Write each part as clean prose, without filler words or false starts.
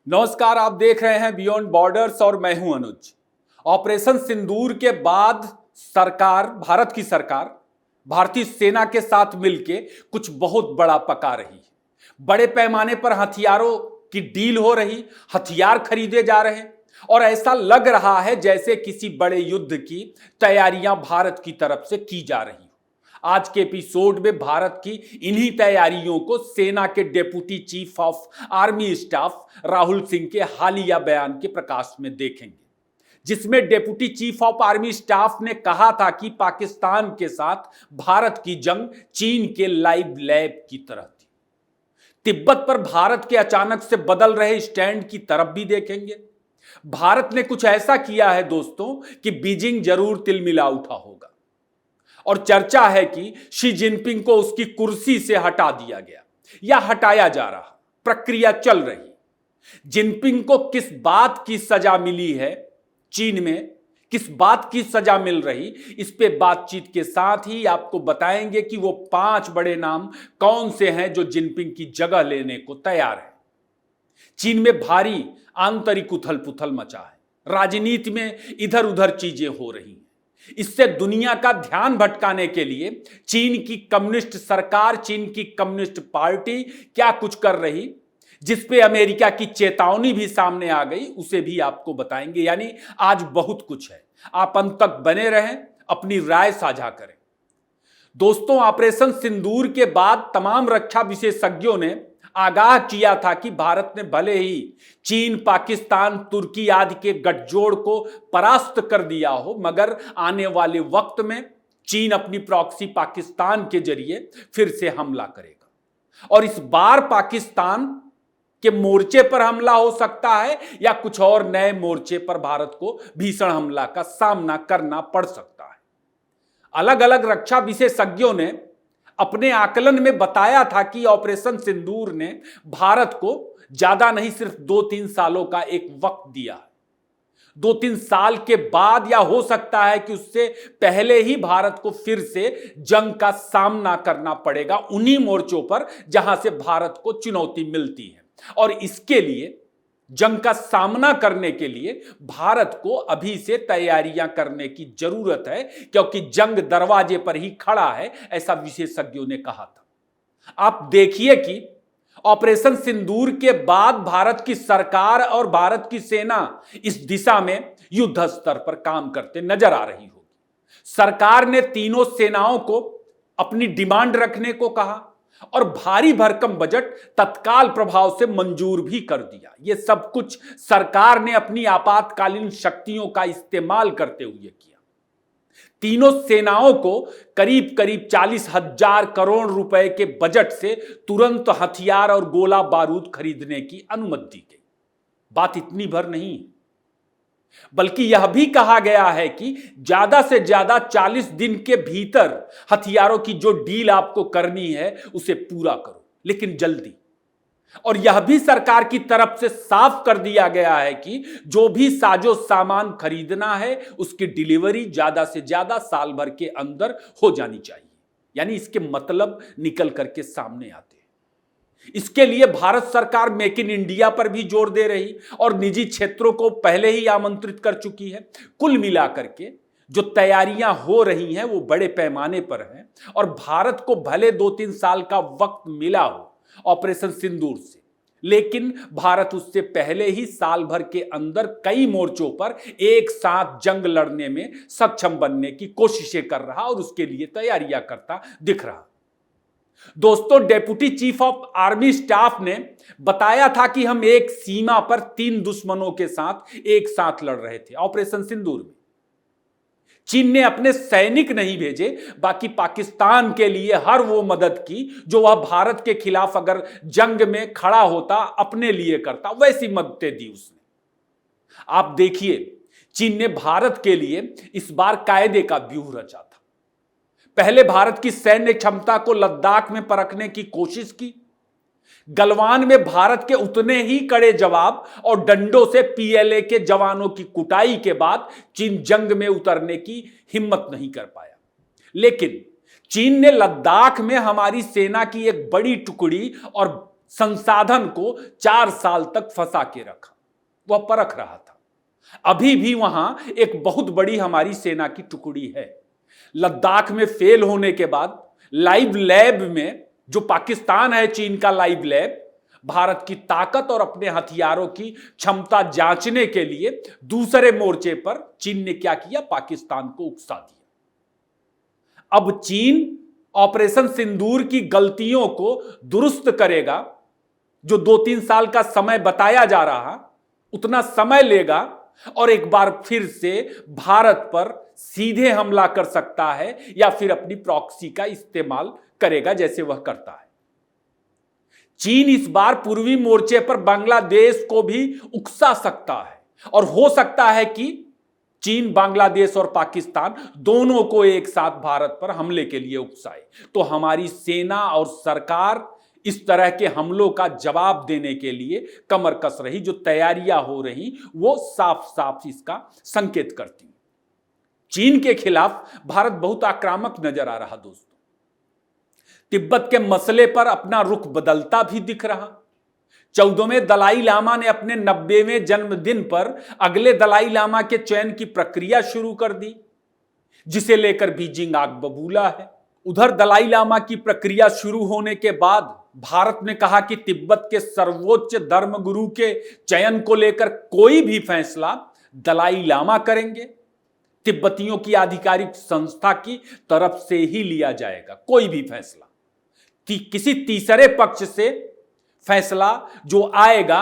नमस्कार, आप देख रहे हैं बियॉन्ड बॉर्डर्स और मैं हूं अनुज। ऑपरेशन सिंदूर के बाद भारत की सरकार भारतीय सेना के साथ मिलके कुछ बहुत बड़ा पका रही है। बड़े पैमाने पर हथियारों की डील हो रही, हथियार खरीदे जा रहे हैं और ऐसा लग रहा है जैसे किसी बड़े युद्ध की तैयारियां भारत की तरफ से की जा रही। आज के एपिसोड में भारत की इन्हीं तैयारियों को सेना के deputy chief of army staff Rahul Singh के हालिया बयान के प्रकाश में देखेंगे, जिसमें deputy chief of army staff ने कहा था कि पाकिस्तान के साथ भारत की जंग चीन के लाइव लैब की तरह थी। तिब्बत पर भारत के अचानक से बदल रहे स्टैंड की तरफ भी देखेंगे। भारत ने कुछ ऐसा किया है दोस्तों कि बीजिंग जरूर तिलमिला उठा होगा और चर्चा है कि शी जिनपिंग को उसकी कुर्सी से हटा दिया गया या हटाया जा रहा, प्रक्रिया चल रही। जिनपिंग को किस बात की सजा मिली है, चीन में किस बात की सजा मिल रही, इस पे बातचीत के साथ ही आपको बताएंगे कि वो 5 बड़े नाम कौन से हैं जो जिनपिंग की जगह लेने को तैयार है। चीन में भारी आंतरिक उथल पुथल मचा है, राजनीति में इधर उधर चीजें हो रही हैं। इससे दुनिया का ध्यान भटकाने के लिए चीन की कम्युनिस्ट सरकार, चीन की कम्युनिस्ट पार्टी क्या कुछ कर रही, जिस पे अमेरिका की चेतावनी भी सामने आ गई, उसे भी आपको बताएंगे। यानी आज बहुत कुछ है, आप अंत तक बने रहें, अपनी राय साझा करें। दोस्तों, ऑपरेशन सिंदूर के बाद तमाम रक्षा विशेषज्ञों ने आगाह किया था कि भारत ने भले ही चीन, पाकिस्तान, तुर्की आदि के गठजोड़ को परास्त कर दिया हो, मगर आने वाले वक्त में चीन अपनी प्रॉक्सी पाकिस्तान के जरिए फिर से हमला करेगा और इस बार पाकिस्तान के मोर्चे पर हमला हो सकता है या कुछ और नए मोर्चे पर भारत को भीषण हमला का सामना करना पड़ सकता है। अलग अलग रक्षा विशेषज्ञों ने अपने आकलन में बताया था कि ऑपरेशन सिंदूर ने भारत को ज्यादा नहीं, सिर्फ 2-3 सालों का एक वक्त दिया। 2-3 साल के बाद या हो सकता है कि उससे पहले ही भारत को फिर से जंग का सामना करना पड़ेगा उन्हीं मोर्चों पर जहां से भारत को चुनौती मिलती है। और इसके लिए, जंग का सामना करने के लिए भारत को अभी से तैयारियां करने की जरूरत है, क्योंकि जंग दरवाजे पर ही खड़ा है, ऐसा विशेषज्ञों ने कहा था। आप देखिए कि ऑपरेशन सिंदूर के बाद भारत की सरकार और भारत की सेना इस दिशा में युद्ध स्तर पर काम करते नजर आ रही होगी। सरकार ने तीनों सेनाओं को अपनी डिमांड रखने को कहा और भारी भरकम बजट तत्काल प्रभाव से मंजूर भी कर दिया। यह सब कुछ सरकार ने अपनी आपातकालीन शक्तियों का इस्तेमाल करते हुए किया। तीनों सेनाओं को करीब करीब 40,000 करोड़ रुपए के बजट से तुरंत हथियार और गोला बारूद खरीदने की अनुमति दी गई। बात इतनी भर नहीं, बल्कि यह भी कहा गया है कि ज्यादा से ज्यादा 40 दिन के भीतर हथियारों की जो डील आपको करनी है उसे पूरा करो, लेकिन जल्दी। और यह भी सरकार की तरफ से साफ कर दिया गया है कि जो भी साजो सामान खरीदना है उसकी डिलीवरी ज्यादा से ज्यादा साल भर के अंदर हो जानी चाहिए। यानी इसके मतलब निकल करके सामने आते हैं। इसके लिए भारत सरकार मेक इन इंडिया पर भी जोर दे रही और निजी क्षेत्रों को पहले ही आमंत्रित कर चुकी है। कुल मिलाकर के जो तैयारियां हो रही हैं वो बड़े पैमाने पर हैं और भारत को भले 2-3 साल का वक्त मिला हो ऑपरेशन सिंदूर से, लेकिन भारत उससे पहले ही साल भर के अंदर कई मोर्चों पर एक साथ जंग लड़ने में सक्षम बनने की कोशिशें कर रहा और उसके लिए तैयारियां करता दिख रहा। दोस्तों, deputy chief of army staff ने बताया था कि हम एक सीमा पर 3 दुश्मनों के साथ एक साथ लड़ रहे थे ऑपरेशन सिंदूर में। चीन ने अपने सैनिक नहीं भेजे, बाकी पाकिस्तान के लिए हर वो मदद की जो वह भारत के खिलाफ अगर जंग में खड़ा होता अपने लिए करता, वैसी मददें दी उसने। आप देखिए, चीन ने भारत के लिए इस बार कायदे का व्यूह रचा था। पहले भारत की सैन्य क्षमता को लद्दाख में परखने की कोशिश की। गलवान में भारत के उतने ही कड़े जवाब और डंडों से पीएलए के जवानों की कुटाई के बाद चीन जंग में उतरने की हिम्मत नहीं कर पाया। लेकिन चीन ने लद्दाख में हमारी सेना की एक बड़ी टुकड़ी और संसाधन को 4 साल तक फंसा के रखा, वह परख रहा था। अभी भी वहां एक बहुत बड़ी हमारी सेना की टुकड़ी है। लद्दाख में फेल होने के बाद लाइव लैब में, जो पाकिस्तान है चीन का लाइव लैब, भारत की ताकत और अपने हथियारों की क्षमता जांचने के लिए दूसरे मोर्चे पर चीन ने क्या किया, पाकिस्तान को उकसा दिया। अब चीन ऑपरेशन सिंदूर की गलतियों को दुरुस्त करेगा। जो 2-3 साल का समय बताया जा रहा, उतना समय लेगा और एक बार फिर से भारत पर सीधे हमला कर सकता है या फिर अपनी प्रॉक्सी का इस्तेमाल करेगा जैसे वह करता है। चीन इस बार पूर्वी मोर्चे पर बांग्लादेश को भी उकसा सकता है और हो सकता है कि चीन बांग्लादेश और पाकिस्तान दोनों को एक साथ भारत पर हमले के लिए उकसाए। तो हमारी सेना और सरकार इस तरह के हमलों का जवाब देने के लिए कमर कस रही। जो तैयारियां हो रही वो साफ साफ इसका संकेत करती। चीन के खिलाफ भारत बहुत आक्रामक नजर आ रहा दोस्तों। तिब्बत के मसले पर अपना रुख बदलता भी दिख रहा। 14वें दलाई लामा ने अपने 90वें जन्मदिन पर अगले दलाई लामा के चयन की प्रक्रिया शुरू कर दी, जिसे लेकर बीजिंग आग बबूला है। उधर दलाई लामा की प्रक्रिया शुरू होने के बाद भारत ने कहा कि तिब्बत के सर्वोच्च धर्मगुरु के चयन को लेकर कोई भी फैसला दलाई लामा करेंगे। तिब्बतियों की आधिकारिक संस्था की तरफ से ही लिया जाएगा। कोई भी फैसला किसी तीसरे पक्ष से फैसला जो आएगा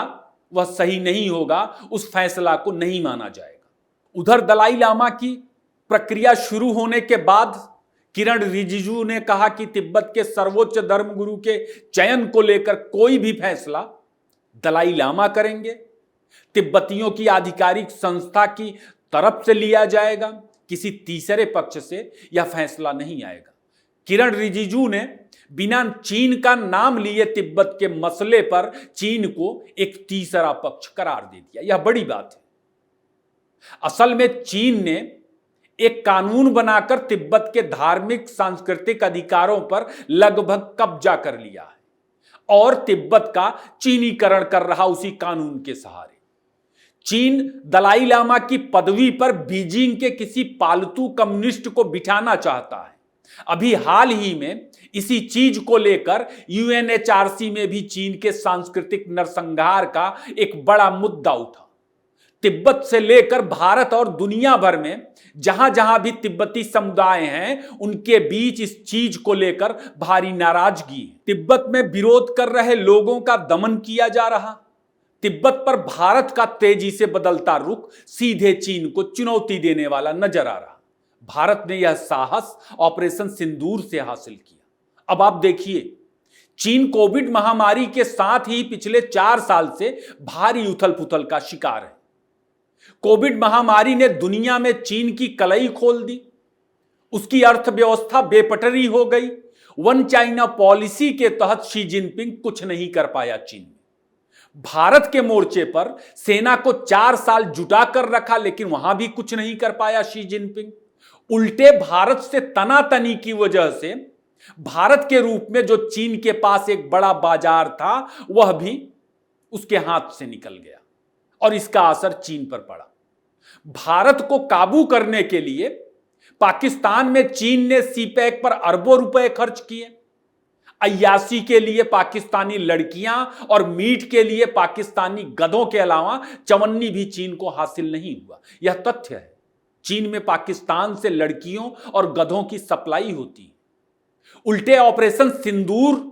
वह सही नहीं होगा, उस फैसला को नहीं माना जाएगा। उधर दलाई लामा की प्रक्रिया शुरू होने के बाद किरण रिजिजू ने कहा कि तिब्बत के सर्वोच्च धर्मगुरु के चयन को लेकर कोई भी फैसला दलाई लामा करेंगे। तिब्बतियों की आधिकारिक संस्था की तरफ से लिया जाएगा, किसी तीसरे पक्ष से यह फैसला नहीं आएगा। किरण रिजिजू ने बिना चीन का नाम लिए तिब्बत के मसले पर चीन को एक तीसरा पक्ष करार दे दिया। यह बड़ी बात है। असल में चीन ने एक कानून बनाकर तिब्बत के धार्मिक सांस्कृतिक अधिकारों पर लगभग कब्जा कर लिया है और तिब्बत का चीनीकरण कर रहा उसी कानून के सहारे। चीन दलाई लामा की पदवी पर बीजिंग के किसी पालतू कम्युनिस्ट को बिठाना चाहता है। अभी हाल ही में इसी चीज को लेकर यूएनएचआरसी में भी चीन के सांस्कृतिक नरसंहार का एक बड़ा मुद्दा उठा। तिब्बत से लेकर भारत और दुनिया भर में जहां जहां भी तिब्बती समुदाय हैं, उनके बीच इस चीज को लेकर भारी नाराजगी है। तिब्बत में विरोध कर रहे लोगों का दमन किया जा रहा। तिब्बत पर भारत का तेजी से बदलता रुख सीधे चीन को चुनौती देने वाला नजर आ रहा। भारत ने यह साहस ऑपरेशन सिंदूर से हासिल किया। अब आप देखिए, चीन कोविड महामारी के साथ ही पिछले 4 साल से भारी उथल पुथल का शिकार है। कोविड महामारी ने दुनिया में चीन की कलई खोल दी। उसकी अर्थव्यवस्था बेपटरी हो गई। वन चाइना पॉलिसी के तहत शी जिनपिंग कुछ नहीं कर पाया चीन में। भारत के मोर्चे पर सेना को 4 साल जुटा कर रखा, लेकिन वहां भी कुछ नहीं कर पाया शी जिनपिंग। उल्टे भारत से तनातनी की वजह से भारत के रूप में जो चीन के पास एक बड़ा बाजार था, वह भी उसके हाथ से निकल गया और इसका असर चीन पर पड़ा। भारत को काबू करने के लिए पाकिस्तान में चीन ने सीपैक पर अरबों रुपए खर्च किए। अय्याशी के लिए पाकिस्तानी लड़कियां और मीट के लिए पाकिस्तानी गधों के अलावा चवन्नी भी चीन को हासिल नहीं हुआ। यह तथ्य है। चीन में पाकिस्तान से लड़कियों और गधों की सप्लाई होती है। उल्टे ऑपरेशन सिंदूर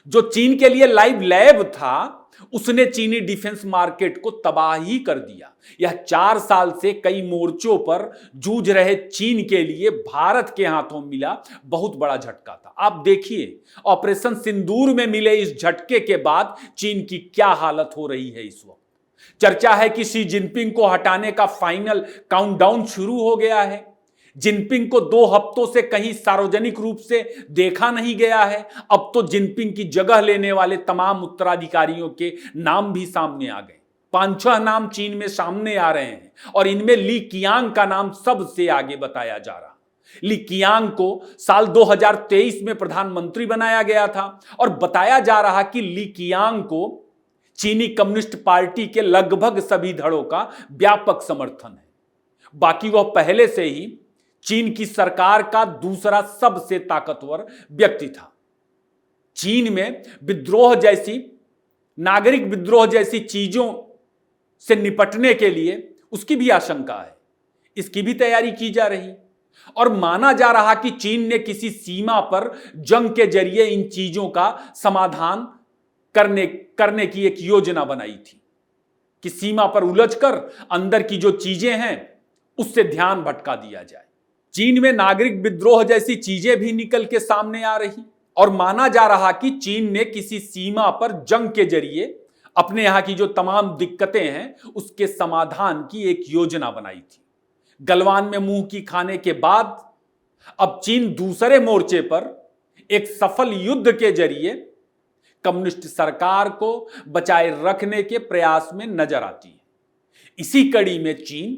जो चीन के लिए लाइव लैब था, उसने चीनी डिफेंस मार्केट को तबाह ही कर दिया। यह 4 साल से कई मोर्चों पर जूझ रहे चीन के लिए भारत के हाथों मिला बहुत बड़ा झटका था। आप देखिए, ऑपरेशन सिंदूर में मिले इस झटके के बाद चीन की क्या हालत हो रही है इस वक्त। चर्चा है कि शी जिनपिंग को हटाने का फाइनल काउंटडाउन शुरू हो गया है। जिनपिंग को 2 हफ्तों से कहीं सार्वजनिक रूप से देखा नहीं गया है। अब तो जिनपिंग की जगह लेने वाले तमाम उत्तराधिकारियों के नाम भी सामने आ गए। 5-6 नाम चीन में सामने आ रहे हैं और इनमें ली कियांग का नाम सबसे आगे बताया जा रहा। ली कियांग को साल 2023 में प्रधानमंत्री बनाया गया था और बताया जा रहा कि ली कियांग को चीनी कम्युनिस्ट पार्टी के लगभग सभी धड़ों का व्यापक समर्थन है। बाकी वह पहले से ही चीन की सरकार का दूसरा सबसे ताकतवर व्यक्ति था। चीन में विद्रोह जैसी, नागरिक विद्रोह जैसी चीजों से निपटने के लिए उसकी भी आशंका है, इसकी भी तैयारी की जा रही और माना जा रहा कि चीन ने किसी सीमा पर जंग के जरिए इन चीजों का समाधान करने की एक योजना बनाई थी कि सीमा पर उलझकर अंदर की जो चीजें हैं उससे ध्यान भटका दिया जाए। चीन में नागरिक विद्रोह जैसी चीजें भी निकल के सामने आ रही और माना जा रहा कि चीन ने किसी सीमा पर जंग के जरिए अपने यहां की जो तमाम दिक्कतें हैं उसके समाधान की एक योजना बनाई थी। गलवान में मुंह की खाने के बाद अब चीन दूसरे मोर्चे पर एक सफल युद्ध के जरिए कम्युनिस्ट सरकार को बचाए रखने के प्रयास में नजर आती है। इसी कड़ी में चीन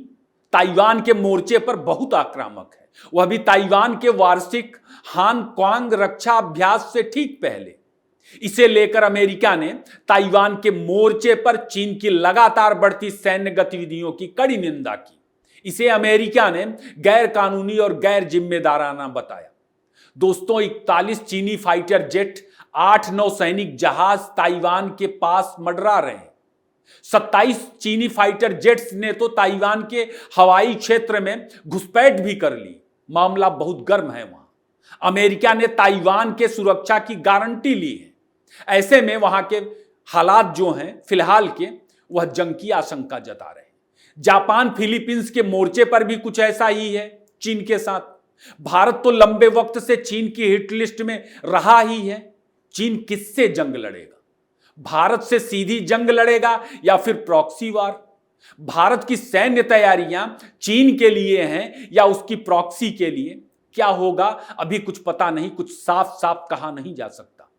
ताइवान के मोर्चे पर बहुत आक्रामक है, वह भी ताइवान के वार्षिक हान क्वांग रक्षा अभ्यास से ठीक पहले। इसे लेकर अमेरिका ने ताइवान के मोर्चे पर चीन की लगातार बढ़ती सैन्य गतिविधियों की कड़ी निंदा की। इसे अमेरिका ने गैर कानूनी और गैर जिम्मेदाराना बताया। दोस्तों, 41 चीनी फाइटर जेट, 8 नौसैनिक जहाज ताइवान के पास मंडरा रहे हैं। 27 चीनी फाइटर जेट्स ने तो ताइवान के हवाई क्षेत्र में घुसपैठ भी कर ली। मामला बहुत गर्म है वहां। अमेरिका ने ताइवान के सुरक्षा की गारंटी ली है। ऐसे में वहां के हालात जो हैं फिलहाल के, वह जंग की आशंका जता रहे हैं। जापान फिलीपींस के मोर्चे पर भी कुछ ऐसा ही है चीन के साथ। भारत तो लंबे वक्त से चीन की हिट लिस्ट में रहा ही है। चीन किससे जंग लड़ेगा? भारत से सीधी जंग लड़ेगा या फिर प्रॉक्सी वार? भारत की सैन्य तैयारियां चीन के लिए हैं या उसकी प्रॉक्सी के लिए? क्या होगा अभी कुछ पता नहीं, कुछ साफ साफ कहा नहीं जा सकता।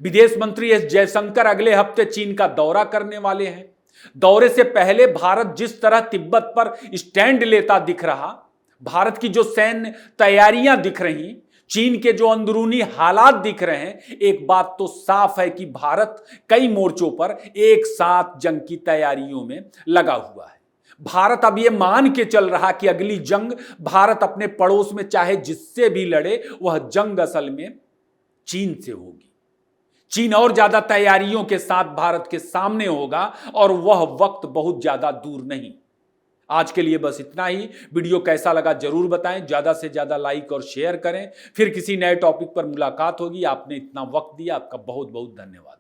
विदेश मंत्री एस जयशंकर अगले हफ्ते चीन का दौरा करने वाले हैं। दौरे से पहले भारत जिस तरह तिब्बत पर स्टैंड लेता दिख रहा, भारत की जो सैन्य तैयारियां दिख रही, चीन के जो अंदरूनी हालात दिख रहे हैं, एक बात तो साफ है कि भारत कई मोर्चों पर एक साथ जंग की तैयारियों में लगा हुआ है। भारत अब यह मान के चल रहा कि अगली जंग भारत अपने पड़ोस में चाहे जिससे भी लड़े, वह जंग असल में चीन से होगी। चीन और ज्यादा तैयारियों के साथ भारत के सामने होगा और वह वक्त बहुत ज्यादा दूर नहीं। आज के लिए बस इतना ही। वीडियो कैसा लगा जरूर बताएं, ज्यादा से ज्यादा लाइक और शेयर करें। फिर किसी नए टॉपिक पर मुलाकात होगी। आपने इतना वक्त दिया, आपका बहुत बहुत धन्यवाद।